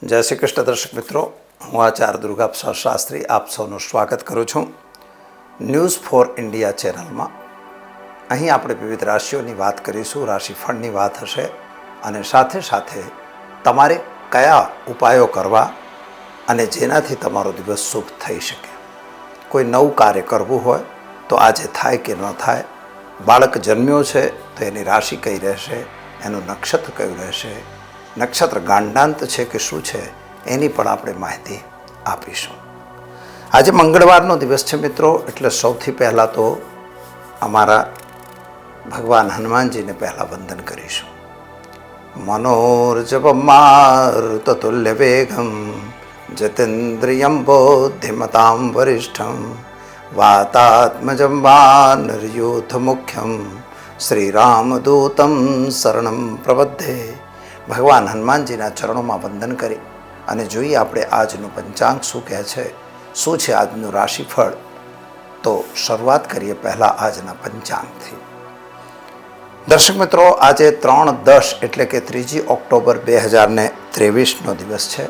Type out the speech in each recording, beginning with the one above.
જય શ્રી કૃષ્ણ દર્શક મિત્રો, હું આચાર્ય દુર્ગાપ્રસાદ શાસ્ત્રી આપ સૌનું સ્વાગત કરું છું ન્યૂઝ ફોર ઇન્ડિયા ચેનલમાં. અહીં આપણે વિવિધ રાશિઓની વાત કરીશું, રાશિફળની વાત હશે અને સાથે સાથે તમારે કયા ઉપાયો કરવા અને જેનાથી તમારો દિવસ શુભ થઈ શકે. કોઈ નવું કાર્ય કરવું હોય તો આજે થાય કે ન થાય, બાળક જન્મ્યો છે તો એની રાશિ કઈ રહેશે, એનું નક્ષત્ર કયું રહેશે, નક્ષત્ર ગાંડાંત છે કે શું છે, એની પણ આપણે માહિતી આપીશું. આજે મંગળવારનો દિવસ છે મિત્રો, એટલે સૌથી પહેલાં તો અમારા ભગવાન હનુમાનજીને પહેલાં વંદન કરીશું. મનોર્જવમારુતતુલ્ય વેગમ જતેન્દ્રિયમ બૌદ્ધિમતામ વરિષ્ઠમ વાતાત્મજં વાનરયુથ મુખ્યમ શ્રીરામદૂતમ શરણમ પ્રબધ્ધે. ભગવાન હનુમાનજીના ચરણોમાં વંદન કરી અને જોઈએ આપણે આજનું પંચાંગ શું કહે છે, શું છે આજનું રાશિફળ. તો શરૂઆત કરીએ પહેલાં આજના પંચાંગથી. દર્શક મિત્રો, આજે 3/10 એટલે કે 3 ઓક્ટોબર 2023નો દિવસ છે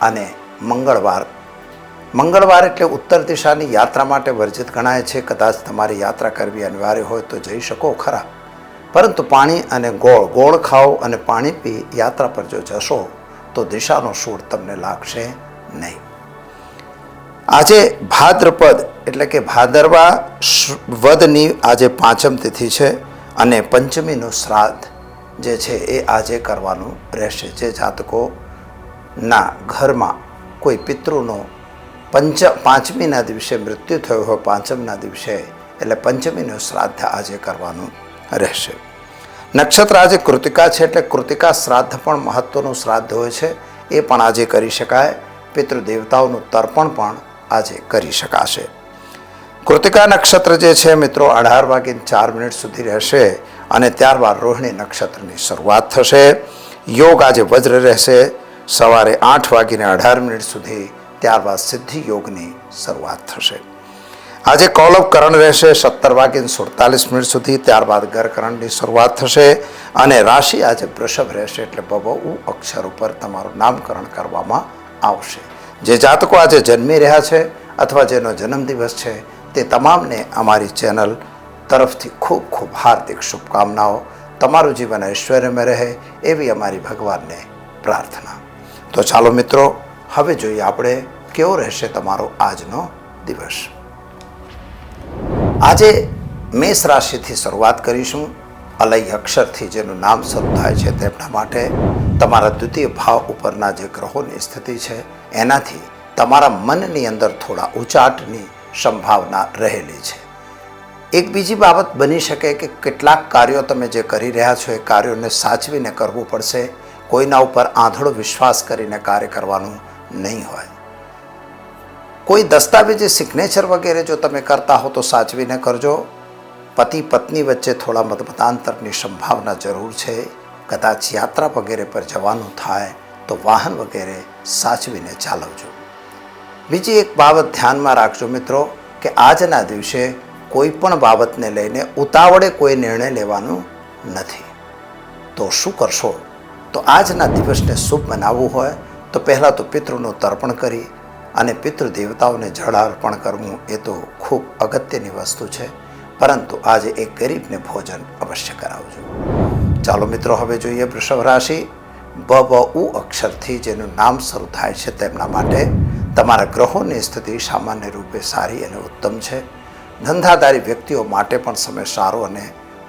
અને મંગળવાર એટલે ઉત્તર દિશાની યાત્રા માટે વર્જિત ગણાય છે. કદાચ તમારી યાત્રા કરવી અનિવાર્ય હોય તો જઈ શકો ખરા, પરંતુ પાણી અને ગોળ ખાઓ અને પાણી પી યાત્રા પર જો જશો તો દિશાનો સૂળ તમને લાગશે નહીં. આજે ભાદ્રપદ એટલે કે ભાદરવા વદની આજે 5મ તિથિ છે અને પંચમીનું શ્રાદ્ધ જે છે એ આજે કરવાનું રહેશે. જે જાતકોના ઘરમાં કોઈ પિતૃનો પાંચમીના દિવસે મૃત્યુ થયું હોય, 5મના દિવસે, એટલે પંચમીનું શ્રાદ્ધ આજે કરવાનું રહેશે. નક્ષત્ર આજે કૃતિકા છે, એટલે કૃતિકા શ્રાદ્ધ પણ મહત્વનું શ્રાદ્ધ હોય છે, એ પણ આજે કરી શકાય. પિતૃદેવતાઓનું તર્પણ પણ આજે કરી શકાશે. કૃતિકા નક્ષત્ર જે છે મિત્રો 18:04 સુધી રહેશે અને ત્યારબાદ રોહિણી નક્ષત્રની શરૂઆત થશે. યોગ આજે વજ્ર રહેશે સવારે 8:18 સુધી, ત્યારબાદ સિદ્ધિ યોગની શરૂઆત થશે. આજે કૌલવ કરણ રહેશે 17:47 સુધી, ત્યારબાદ ગરકરણની શરૂઆત થશે અને રાશિ આજે વૃષભ રહેશે, એટલે બબઉ અક્ષર ઉપર તમારું નામકરણ કરવામાં આવશે. જે જાતકો આજે જન્મી રહ્યા છે અથવા જેનો જન્મદિવસ છે તે તમામને અમારી ચેનલ તરફથી ખૂબ ખૂબ હાર્દિક શુભકામનાઓ. તમારું જીવન ઐશ્વર્યમય રહે એવી અમારી ભગવાનને પ્રાર્થના. તો ચાલો મિત્રો, હવે જોઈએ આપણે કેવો રહેશે તમારો આજનો દિવસ. આજે મેષ રાશિથી શરૂઆત કરીશું. અલય અક્ષરથી જેનું નામ શરૂ થાય છે તેમના માટે તમારા દ્વિતીય ભાવ ઉપરના જે ગ્રહોની સ્થિતિ છે એનાથી તમારા મનની અંદર થોડા ઉચાટની સંભાવના રહેલી છે. એક બીજી બાબત બની શકે કે કેટલાક કાર્યો તમે જે કરી રહ્યા છો એ કાર્યોને સાચવીને કરવું પડશે. કોઈના ઉપર આંધળો વિશ્વાસ કરીને કાર્ય કરવાનું નહીં હોય. કોઈ દસ્તાવેજી સિગ્નેચર વગેરે જો તમે કરતા હો તો સાચવીને કરજો. પતિ પત્ની વચ્ચે થોડા મતમતાંતરની સંભાવના જરૂર છે. કદાચ યાત્રા વગેરે પર જવાનું થાય તો વાહન વગેરે સાચવીને ચાલવજો. બીજી એક બાબત ધ્યાનમાં રાખજો મિત્રો કે આજના દિવસે કોઈ પણ બાબતને લઈને ઉતાવળે કોઈ નિર્ણય લેવાનું નથી. તો શું કરશો? તો આજના દિવસને શુભ બનાવવું હોય તો પહેલાં તો પિતૃનું તર્પણ કરી અને પિતૃ દેવતાઓને જળ અર્પણ કરવું એ તો ખૂબ અગત્યની વસ્તુ છે, પરંતુ આજે એક ગરીબને ભોજન અવશ્ય કરાવજો. ચાલો મિત્રો, હવે જોઈએ વૃષભ રાશિ. બબઉ અક્ષરથી જેનું નામ શરૂ થાય છે તેમના માટે તમારા ગ્રહોની સ્થિતિ સામાન્ય રૂપે સારી અને ઉત્તમ છે. ધંધાદારી વ્યક્તિઓ માટે પણ સમય સારો અને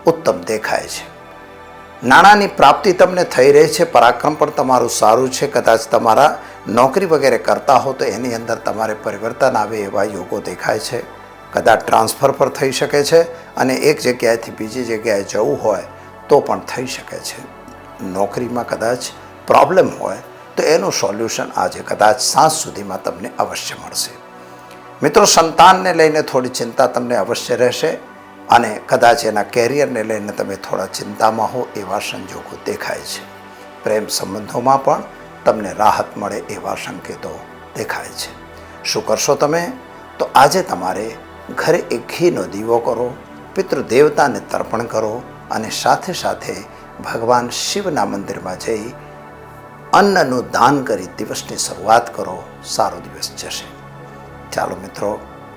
ઉત્તમ દેખાય છે. નાણાંની પ્રાપ્તિ તમને થઈ રહી છે. પરાક્રમ પણ તમારું સારું છે. કદાચ તમારા નોકરી વગેરે કરતા હો તો એની અંદર તમારે પરિવર્તન આવે એવા યોગો દેખાય છે. કદાચ ટ્રાન્સફર પર થઈ શકે છે અને એક જગ્યાએથી બીજી જગ્યાએ જવું હોય તો પણ થઈ શકે છે. નોકરીમાં કદાચ પ્રોબ્લેમ હોય તો એનું સોલ્યુશન આજે કદાચ સાંજ સુધીમાં તમને અવશ્ય મળશે. મિત્રો, સંતાનને લઈને થોડી ચિંતા તમને અવશ્ય રહેશે અને કદાચ એના કેરિયરને લઈને તમે થોડા ચિંતામાં હો એવા સંજોગો દેખાય છે. પ્રેમ સંબંધોમાં પણ તમને રાહત મળે એવા સંકેતો દેખાય છે. શું કરશો તમે? તો આજે તમારે ઘરે એક ઘીનો દીવો કરો, પિતૃદેવતાને તર્પણ કરો અને સાથે સાથે ભગવાન શિવના મંદિરમાં જઈ અન્નનું દાન કરી દિવસની શરૂઆત કરો, સારો દિવસ જશે. ચાલો મિત્રો,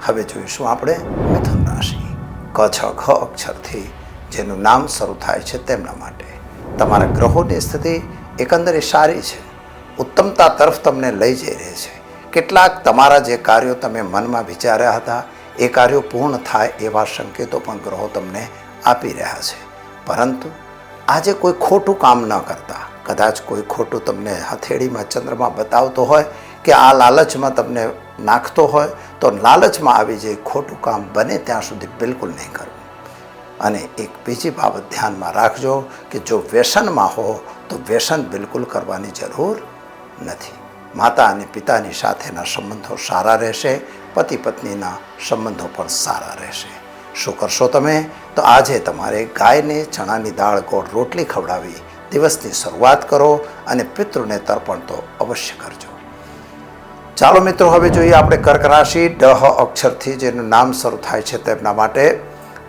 હવે જોઈશું આપણે મિથુન રાશિ. ક છ ખ અક્ષરથી જેનું નામ શરૂ થાય છે તેમના માટે તમારા ગ્રહોની સ્થિતિ એકંદરે સારી છે. ઉત્તમતા તરફ તમને લઈ જઈ રહી છે. કેટલાક તમારા જે કાર્યો તમે મનમાં વિચાર્યા હતા એ કાર્યો પૂર્ણ થાય એવા સંકેતો પણ ગ્રહો તમને આપી રહ્યા છે. પરંતુ આજે કોઈ ખોટું કામ ન કરતા, કદાચ કોઈ ખોટું તમને હથેળીમાં ચંદ્રમાં બતાવતો હોય કે આ લાલચમાં તમને નાખતો હોય તો લાલચમાં આવી જાય, ખોટું કામ બને ત્યાં સુધી બિલકુલ નહીં કરવું. અને એક બીજી બાબત ધ્યાનમાં રાખજો કે જો વ્યસનમાં હો તો વ્યસન બિલકુલ કરવાની જરૂર નથી. માતા અને પિતાની સાથેના સંબંધો સારા રહેશે, પતિ પત્નીના સંબંધો પણ સારા રહેશે. શું કરશો તમે? તો આજે તમારે ગાયને ચણાની દાળ ગોળ રોટલી ખવડાવી દિવસની શરૂઆત કરો અને પિતૃને તર્પણ તો અવશ્ય કરજો. ચાલો મિત્રો, હવે જોઈએ આપણે કર્ક રાશિ. ડ અક્ષરથી જેનું નામ શરૂ થાય છે તેમના માટે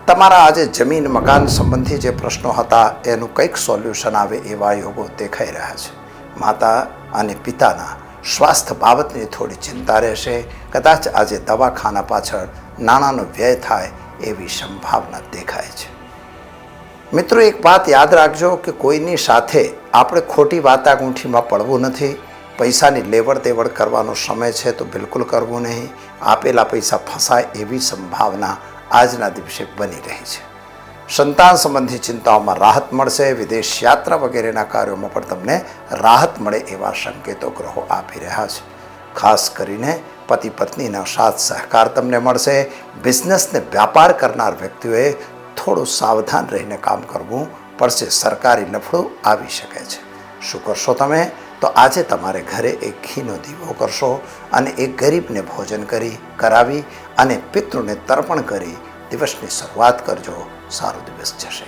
તમારા આજે જમીન મકાન સંબંધી જે પ્રશ્નો હતા એનું કંઈક સોલ્યુશન આવે એવા યોગો દેખાઈ રહ્યા છે. માતા અને પિતાના સ્વાસ્થ્ય બાબતની થોડી ચિંતા રહેશે. કદાચ આજે દવાખાના પાછળ નાણાંનો વ્યય થાય એવી સંભાવના દેખાય છે. મિત્રો, એક વાત યાદ રાખજો કે કોઈની સાથે આપણે ખોટી વાટાઘૂંઠીમાં પડવું નથી. પૈસાની લેવડ દેવડ કરવાનો સમય છે તો બિલકુલ કરવું નહીં. આપેલા પૈસા ફસાય એવી સંભાવના આજના દિવસે બની રહી છે. સંતાન સંબંધી ચિંતાઓમાં રાહત મળશે. વિદેશ યાત્રા વગેરેના કાર્યોમાં પણ તમને રાહત મળે એવા સંકેતો ગ્રહો આપી રહ્યા છે. ખાસ કરીને પતિ પત્નીના સાથ સહકાર તમને મળશે. બિઝનેસને વ્યાપાર કરનાર વ્યક્તિઓએ થોડું સાવધાન રહીને કામ કરવું પડશે. સરકારી લફડું આવી શકે છે. શું કરશો તમે? તો આજે તમારે ઘરે એક ઘીનો દીવો કરશો અને એક ગરીબને ભોજન કરાવી અને પિતૃને તર્પણ કરી દિવસની શરૂઆત કરજો. સારો દિવસ જશે.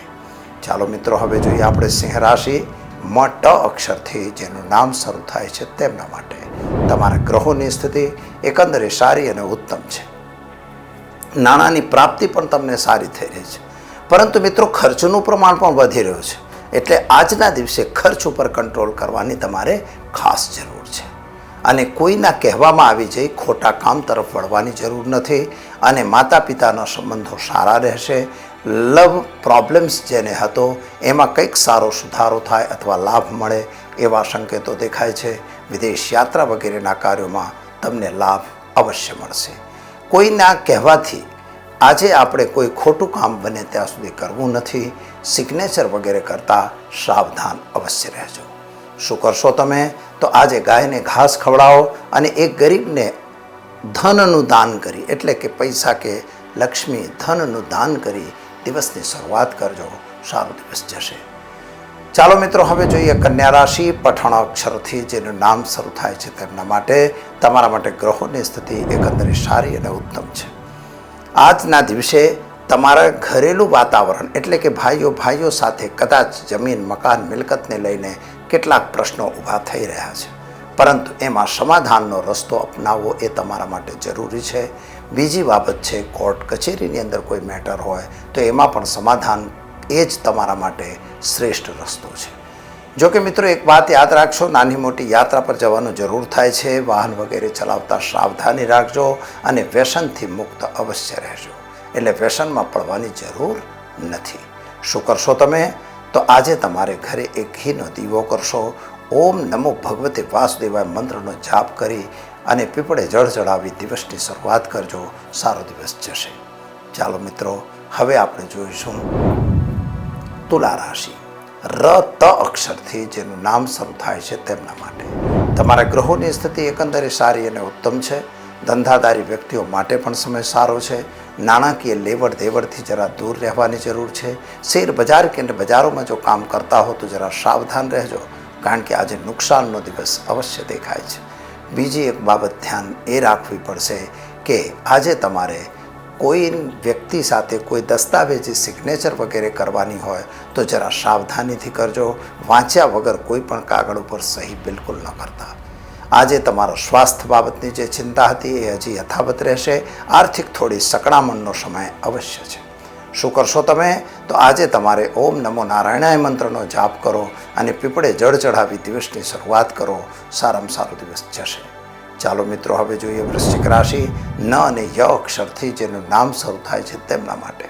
ચાલો મિત્રો, હવે જોઈએ આપણે સિંહ રાશિ. મ ટ અક્ષરથી જેનું નામ શરૂ થાય છે તેમના માટે તમારા ગ્રહોની સ્થિતિ એકંદરે સારી અને ઉત્તમ છે. નાણાંની પ્રાપ્તિ પણ તમને સારી થઈ રહી છે. પરંતુ મિત્રો, ખર્ચનું પ્રમાણ પણ વધી રહ્યું છે. એટલે આજના દિવસે ખર્ચ ઉપર કંટ્રોલ કરવાની તમારે ખાસ જરૂર છે. અને કોઈના કહેવામાં આવી જઈ ખોટા કામ તરફ વળવાની જરૂર નથી. અને માતા પિતાના સંબંધો સારા રહેશે. લવ પ્રોબ્લેમ્સ જેને હતો એમાં કંઈક સારો સુધારો થાય અથવા લાભ મળે એવા સંકેતો દેખાય છે. વિદેશ યાત્રા વગેરેના કાર્યોમાં તમને લાભ અવશ્ય મળશે. કોઈના કહેવાથી આજે આપણે કોઈ ખોટું કામ બને ત્યાં સુધી કરવું નથી. સિગ્નેચર વગેરે કરતાં સાવધાન અવશ્ય રહેજો. શું કરશો તમે? તો આજે ગાયને ઘાસ ખવડાવો અને એક ગરીબને ધનનું દાન કરી, એટલે કે પૈસા કે લક્ષ્મી ધનનું દાન કરી દિવસની શરૂઆત કરજો. સારો દિવસ જશે. ચાલો મિત્રો, હવે જોઈએ કન્યા રાશિ. પઠણ અક્ષરથી જેનું નામ શરૂ થાય છે તેમના માટે તમારા માટે ગ્રહોની સ્થિતિ એકંદરે સારી અને ઉત્તમ છે. આજના દિવસે તમારા ઘરેલું વાતાવરણ એટલે કે ભાઈઓ સાથે કદાચ જમીન મકાન મિલકતને લઈને કેટલાક પ્રશ્નો ઊભા થઈ રહ્યા છે. પરંતુ એમાં સમાધાનનો રસ્તો અપનાવવો એ તમારા માટે જરૂરી છે. બીજી બાબત છે, કોર્ટ કચેરીની અંદર કોઈ મેટર હોય તો એમાં પણ સમાધાન એ જ તમારા માટે શ્રેષ્ઠ રસ્તો છે. જો કે મિત્રો, એક વાત યાદ રાખશો, નાની મોટી યાત્રા પર જવાનું જરૂર થાય છે. વાહન વગેરે ચલાવતા સાવધાની રાખજો અને વ્યસનથી મુક્ત અવશ્ય રહેજો. એટલે વ્યસનમાં પડવાની જરૂર નથી. શું કરશો તમે? તો આજે તમારે ઘરે એક ઘીનો દીવો કરશો. ઓમ નમો ભગવતે વાસુદેવાય મંત્રનો જાપ કરી અને પીપળે જળ ચડાવી દિવસની શરૂઆત કરજો. સારો દિવસ જશે. ચાલો મિત્રો, હવે આપણે જોઈશું તુલા રાશિ. ર ત અક્ષરથી જેનું નામ શરૂ થાય છે તેમના માટે તમારા ગ્રહોની સ્થિતિ એકંદરે સારી અને ઉત્તમ છે. ધંધાદારી વ્યક્તિઓ માટે પણ સમય સારો છે. નાણાકીય લેવડ દેવડથી જરા દૂર રહેવાની જરૂર છે. શેર બજાર કે બજારોમાં જો કામ કરતા હો તો જરા સાવધાન રહેજો, કારણ કે આજે નુકસાનનો દિવસ અવશ્ય દેખાય છે. બીજી એક બાબત ધ્યાન એ રાખવી પડશે કે આજે તમારે કોઈ વ્યક્તિ સાથે કોઈ દસ્તાવેજી સિગ્નેચર વગેરે કરવાની હોય તો જરા સાવધાનીથી કરજો. વાંચ્યા વગર કોઈ પણ કાગળ ઉપર સહી બિલકુલ ન કરતા. આજે તમારો સ્વાસ્થ્ય બાબતની જે ચિંતા હતી એ હજી યથાવત રહેશે. આર્થિક થોડી સકડામણનો સમય અવશ્ય છે. શું કરશો તમે? તો આજે તમારે ઓમ નમો નારાયણાય મંત્રનો જાપ કરો અને પીપળે જળ ચઢાવી દિવસની શરૂઆત કરો. સારામાં સારો દિવસ જશે. ચાલો મિત્રો, હવે જોઈએ વૃશ્ચિક રાશિ. ન અને ય અક્ષરથી જેનું નામ શરૂ થાય છે તેમના માટે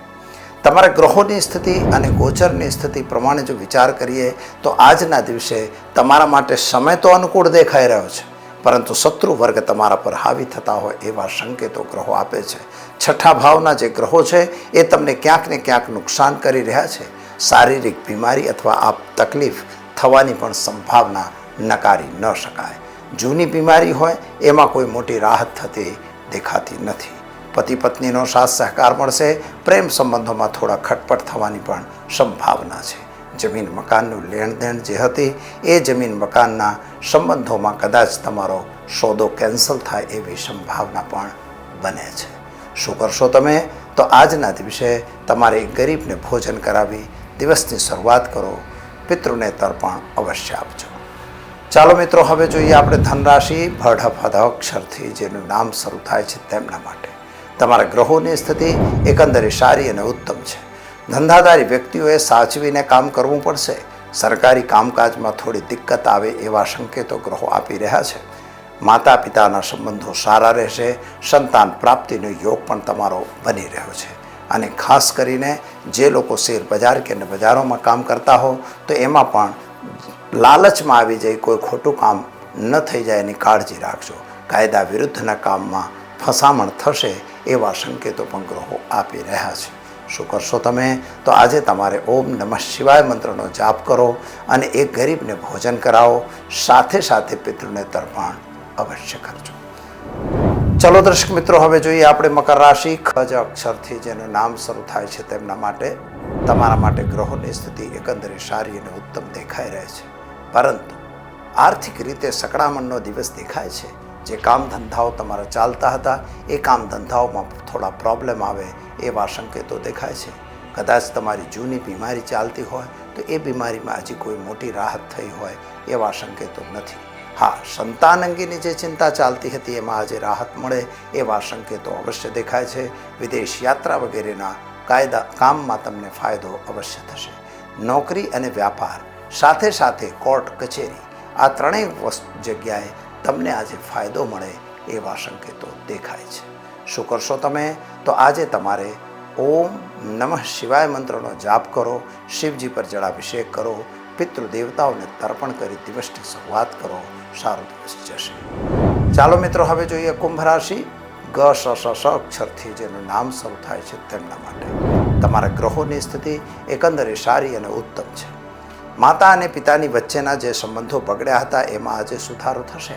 તમારા ગ્રહોની સ્થિતિ અને ગોચરની સ્થિતિ પ્રમાણે જો વિચાર કરીએ તો આજના દિવસે તમારા માટે સમય તો અનુકૂળ દેખાઈ રહ્યો છે, પરંતુ શત્રુ વર્ગ તમારા પર હાવી થતા હોય એવા સંકેતો ગ્રહો આપે છે. છઠ્ઠા ભાવના જે ગ્રહો છે એ તમને ક્યાંક ને ક્યાંક નુકસાન કરી રહ્યા છે. શારીરિક બીમારી અથવા આપ તકલીફ થવાની પણ સંભાવના નકારી ન શકાય. જૂની બીમારી હોય એમાં કોઈ મોટી રાહત થતી દેખાતી નથી. પતિ પત્નીનો સાથ સહકાર મળશે. પ્રેમ સંબંધોમાં થોડા ખટપટ થવાની પણ સંભાવના છે. જમીન મકાનનું લેણદેણ જે હતી એ જમીન મકાનના સંબંધોમાં કદાચ તમારો સોદો કેન્સલ થાય એવી સંભાવના પણ બને છે. શું કરશો તમે? તો આજના દિવસે તમારે એક ગરીબને ભોજન કરાવી દિવસની શરૂઆત કરો. પિતૃને તર્પણ અવશ્ય આપજો. ચાલો મિત્રો, હવે જોઈએ આપણે ધનરાશિ. ભ અક્ષરથી જેનું નામ શરૂ થાય છે તેમના માટે તમારા ગ્રહોની સ્થિતિ એકંદરે સારી અને ઉત્તમ છે. ધંધાદારી વ્યક્તિઓએ સાચવીને કામ કરવું પડશે. સરકારી કામકાજમાં થોડી દિક્કત આવે એવા સંકેતો ગ્રહો આપી રહ્યા છે. માતા પિતાના સંબંધો સારા રહેશે. સંતાન પ્રાપ્તિનો યોગ પણ તમારો બની રહ્યો છે. અને ખાસ કરીને જે લોકો શેર બજાર કે બજારોમાં કામ કરતા હો તો એમાં પણ લાલચમાં આવી જાય કોઈ ખોટું કામ ન થઈ જાય એની કાળજી રાખજો. કાયદા વિરુદ્ધના કામમાં ફસામણ થશે એવા સંકેતો પણ ગ્રહો આપી રહ્યા છે. શું કરશો તમે? તો આજે તમારે ઓમ નમઃ શિવાય મંત્રનો જાપ કરો અને એક ગરીબને ભોજન કરાવો. સાથે સાથે પિતૃને તર્પણ અવશ્ય કરજો. ચલો દર્શક મિત્રો, હવે જોઈએ આપણે મકર રાશિ. ખ અક્ષરથી જેનું નામ શરૂ થાય છે તેમના માટે તમારા માટે ગ્રહોની સ્થિતિ એકંદરે સારી અને ઉત્તમ દેખાઈ રહે છે, પરંતુ આર્થિક રીતે સકડામણનો દિવસ દેખાય છે. જે કામ ધંધાઓ તમારા ચાલતા હતા એ કામ ધંધાઓમાં થોડા પ્રોબ્લેમ આવે એવા સંકેતો દેખાય છે. કદાચ તમારી જૂની બીમારી ચાલતી હોય તો એ બીમારીમાં હજી કોઈ મોટી રાહત થઈ હોય એવા સંકેતો નથી. હા, સંતાન અંગેની જે ચિંતા ચાલતી હતી એમાં આજે રાહત મળે એવા સંકેતો અવશ્ય દેખાય છે. વિદેશ યાત્રા વગેરેના કામમાં તમને ફાયદો અવશ્ય થશે. નોકરી અને વ્યાપાર સાથે સાથે કોર્ટ કચેરી આ ત્રણેય જગ્યાએ તમને આજે ફાયદો મળે એવા સંકેતો દેખાય છે. શું કરશો તમે? તો આજે તમારે ઓમ નમઃ શિવાય મંત્રનો જાપ કરો. શિવજી પર જળાભિષેક કરો. પિતૃ દેવતાઓને તર્પણ કરી દિવસની શરૂઆત કરો. સારો દિવસ જશે. ચાલો મિત્રો, હવે જોઈએ કુંભ રાશિ. ગ અક્ષરથી જેનું નામ શરૂ થાય છે તેમના માટે તમારા ગ્રહોની સ્થિતિ એકંદરે સારી અને ઉત્તમ છે. માતા અને પિતાની વચ્ચેના જે સંબંધો બગડ્યા હતા એમાં આજે સુધારો થશે.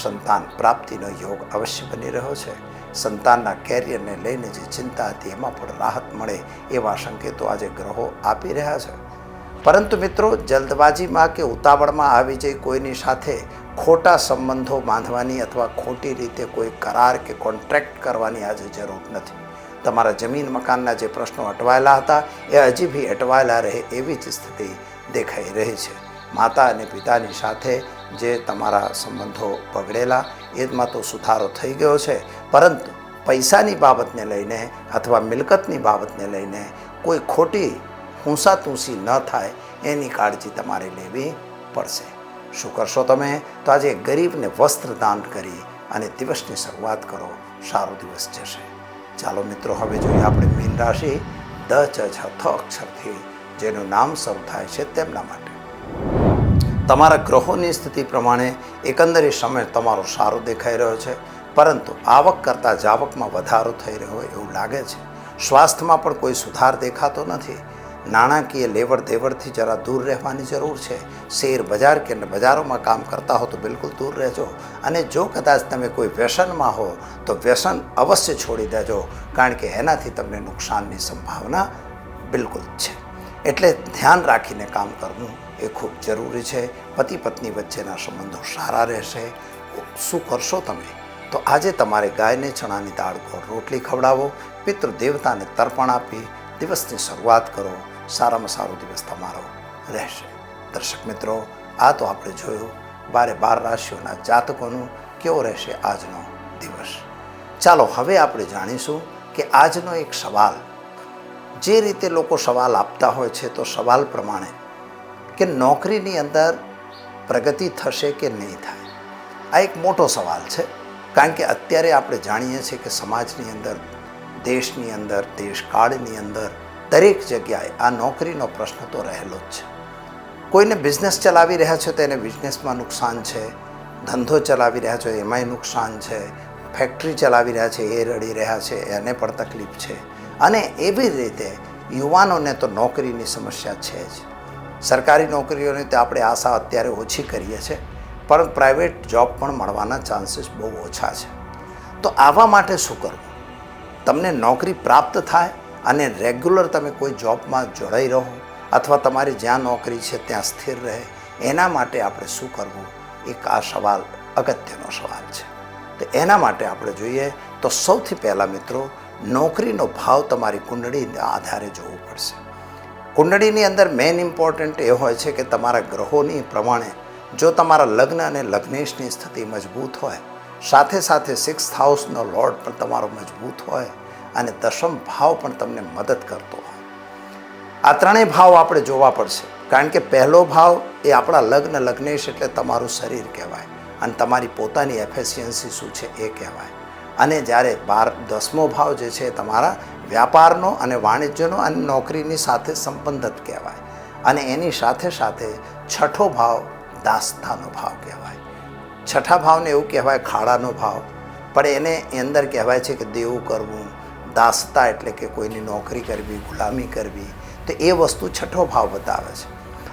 સંતાન પ્રાપ્તિનો યોગ અવશ્ય બની રહ્યો છે. સંતાનના કેરિયરને લઈને જે ચિંતા હતી એમાં પણ રાહત મળે એવા સંકેતો આજે ગ્રહો આપી રહ્યા છે. પરંતુ મિત્રો, જલ્દબાજીમાં કે ઉતાવળમાં આવી જઈ કોઈની સાથે ખોટા સંબંધો બાંધવાની અથવા ખોટી રીતે કોઈ કરાર કે કોન્ટ્રાક્ટ કરવાની આજે જરૂર નથી. તમારા જમીન મકાનના જે પ્રશ્નો અટવાયેલા હતા એ હજી બી અટવાયેલા રહે એવી જ સ્થિતિ દેખાઈ રહી છે. માતા અને પિતાની સાથે જે તમારા સંબંધો બગડેલા એમાં તો સુધારો થઈ ગયો છે, પરંતુ પૈસાની બાબતને લઈને અથવા મિલકતની બાબતને લઈને કોઈ ખોટી ઊંસાતુંસી ન થાય એની કાળજી તમારે લેવી પડશે. શું કરશો તમે? તો આજે ગરીબને વસ્ત્ર દાન કરી અને દિવસની શરૂઆત કરો. સારો દિવસ જશે. ચાલો મિત્રો, હવે જોઈએ આપણે મીન રાશિ. દ અક્ષરથી જેનું નામ શરૂ થાય છે તેમના માટે તમારા ગ્રહોની સ્થિતિ પ્રમાણે એકંદરે સમય તમારો સારો દેખાઈ રહ્યો છે, પરંતુ આવક કરતાં જાવકમાં વધારો થઈ રહ્યો હોય એવું લાગે છે. સ્વાસ્થ્યમાં પણ કોઈ સુધાર દેખાતો નથી. નાણાકીય લેવડ દેવડથી જરા દૂર રહેવાની જરૂર છે. શેર બજાર કે બજારોમાં કામ કરતા હો તો બિલકુલ દૂર રહેજો. અને જો કદાચ તમે કોઈ વ્યસનમાં હો તો વ્યસન અવશ્ય છોડી દેજો, કારણ કે એનાથી તમને નુકસાનની સંભાવના બિલકુલ છે. એટલે ધ્યાન રાખીને કામ કરવું એ ખૂબ જરૂરી છે. પતિ પત્ની વચ્ચેના સંબંધો સારા રહેશે. શું કરશો તમે? તો આજે તમારે ગાયને ચણાની દાળ ગોળ રોટલી ખવડાવો. પિતૃ દેવતાને તર્પણ આપી દિવસની શરૂઆત કરો. સારામાં સારો દિવસ તમારો રહેશે. દર્શક મિત્રો, આ તો આપણે જોયું 12 રાશિઓના જાતકોનું કેવો રહેશે આજનો દિવસ. ચાલો હવે આપણે જાણીશું કે આજનો એક સવાલ જે રીતે લોકો સવાલ આપતા હોય છે તો સવાલ પ્રમાણે કે નોકરીની અંદર પ્રગતિ થશે કે નહીં થાય, આ એક મોટો સવાલ છે. કારણ કે અત્યારે આપણે જાણીએ છીએ કે સમાજની અંદર, દેશની અંદર, દેશકાળની અંદર દરેક જગ્યાએ આ નોકરીનો પ્રશ્ન તો રહેલો જ છે. કોઈને બિઝનેસ ચલાવી રહ્યા છે તો એને બિઝનેસમાં નુકસાન છે, ધંધો ચલાવી રહ્યા છે એમાંય નુકસાન છે, ફેક્ટરી ચલાવી રહ્યા છે એ રડી રહ્યા છે એને પણ તકલીફ છે. અને એવી રીતે યુવાનોને તો નોકરીની સમસ્યા છે જ. સરકારી નોકરીઓની તો આપણે આશા અત્યારે ઓછી કરીએ છીએ, પણ પ્રાઇવેટ જોબ પણ મળવાના ચાન્સીસ બહુ ઓછા છે. તો આવા માટે શું કરવું? તમને નોકરી પ્રાપ્ત થાય અને રેગ્યુલર તમે કોઈ જોબમાં જોડાઈ રહો અથવા તમારી જ્યાં નોકરી છે ત્યાં સ્થિર રહે, એના માટે આપણે શું કરવું? એક આ સવાલ અગત્યનો સવાલ છે. તો એના માટે આપણે જોઈએ તો સૌથી પહેલાં મિત્રો, નોકરીનો ભાવ તમારી કુંડળીના આધારે જોવું પડશે. કુંડળીની અંદર મેઇન ઇમ્પોર્ટન્ટ એ હોય છે કે તમારા ગ્રહોની પ્રમાણે જો તમારા લગ્ન અને લગ્નેશની સ્થિતિ મજબૂત હોય, સાથે સાથે 6th હાઉસનો લોર્ડ પણ તમારો મજબૂત હોય અને દશમ ભાવ પણ તમને મદદ કરતો હોય. આ ત્રણેય ભાવ આપણે જોવા પડશે. કારણ કે પહેલો ભાવ એ આપણા લગ્ન લગ્નેશ એટલે તમારું શરીર કહેવાય અને તમારી પોતાની એફિશિયન્સી શું છે એ કહેવાય. અને જ્યારે 10મો ભાવ જે છે તમારા વ્યાપારનો અને વાણિજ્યનો અને નોકરીની સાથે સંબંધિત કહેવાય. અને એની સાથે સાથે 6ઠો ભાવ દાસતાનો ભાવ કહેવાય. 6ઠા ભાવને એવું કહેવાય ખાડાનો ભાવ, પણ એને અંદર કહેવાય છે કે દેવું કરવું, દાસતા એટલે કે કોઈની નોકરી કરવી, ગુલામી કરવી. તો એ વસ્તુ 6ઠો ભાવ બતાવે છે.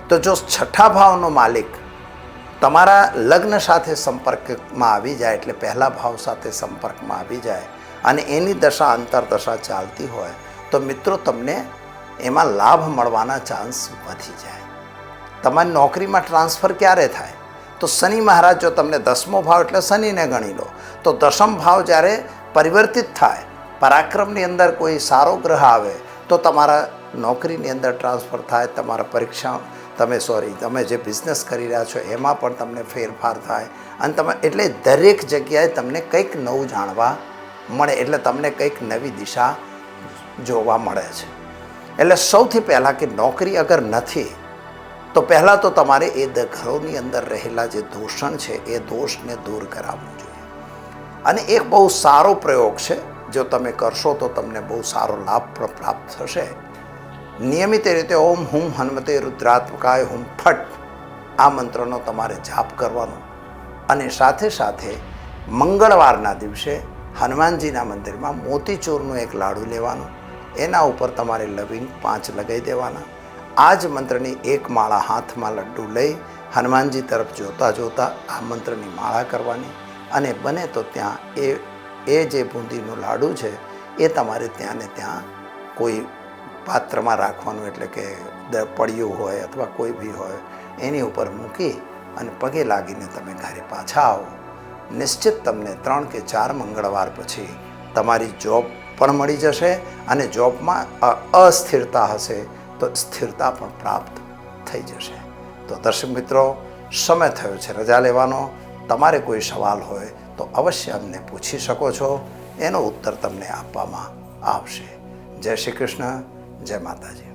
તો જો 6ઠા ભાવનો માલિક તમારા લગ્ન સાથે સંપર્કમાં આવી જાય, એટલે પહેલા ભાવ સાથે સંપર્કમાં આવી જાય અને એની દશા અંતરદશા ચાલતી હોય, તો મિત્રો તમને એમાં લાભ મળવાના ચાન્સ વધી જાય. તમારી નોકરીમાં ટ્રાન્સફર ક્યારે થાય? તો શનિ મહારાજ જો તમને 10મો ભાવ એટલે શનિને ગણી લો, તો દશમ ભાવ જ્યારે પરિવર્તિત થાય, પરાક્રમની અંદર કોઈ સારો ગ્રહ આવે તો તમારા નોકરીની અંદર ટ્રાન્સફર થાય, તમારા પરીક્ષા તમે જે બિઝનેસ કરી રહ્યા છો એમાં પણ તમને ફેરફાર થાય અને તમે એટલે દરેક જગ્યાએ તમને કંઈક નવું જાણવા મળે, એટલે તમને કંઈક નવી દિશા જોવા મળે છે. એટલે સૌથી પહેલાં કે નોકરી અગર નથી તો પહેલાં તો તમારે એ ઘરોની અંદર રહેલા જે દૂષણ છે એ દોષને દૂર કરાવવું જોઈએ. અને એક બહુ સારો પ્રયોગ છે, જો તમે કરશો તો તમને બહુ સારો લાભ પણ પ્રાપ્ત થશે. નિયમિત રીતે ઓમ હુમ હનુમતે રુદ્રાત્મકાય હુમ ફટ આ મંત્રનો તમારે જાપ કરવાનો અને સાથે સાથે મંગળવારના દિવસે હનુમાનજીના મંદિરમાં મોતીચૂરનું એક લાડુ લેવાનું, એના ઉપર તમારે લવિંગ 5 લગાવી દેવાના. આ જ મંત્રની એક માળા હાથમાં લડ્ડુ લઈ હનુમાનજી તરફ જોતા જોતા આ મંત્રની માળા કરવાની અને બને તો ત્યાં એ જે બુંદીનું લાડુ છે એ તમારે ત્યાં ને ત્યાં કોઈ પાત્રમાં રાખવાનું, એટલે કે પડ્યું હોય અથવા કોઈ બી હોય એની ઉપર મૂકી અને પગે લાગીને તમે ઘરે પાછા આવો. નિશ્ચિત તમને 3 કે 4 મંગળવાર પછી તમારી જોબ પણ મળી જશે અને જોબમાં અસ્થિરતા હશે તો સ્થિરતા પણ પ્રાપ્ત થઈ જશે. તો દર્શક મિત્રો, સમય થયો છે રજા લેવાનો. તમારે કોઈ સવાલ હોય તો અવશ્ય અમને પૂછી શકો છો, એનો ઉત્તર તમને આપવામાં આવશે. જય શ્રી કૃષ્ણ, જય માતાજી.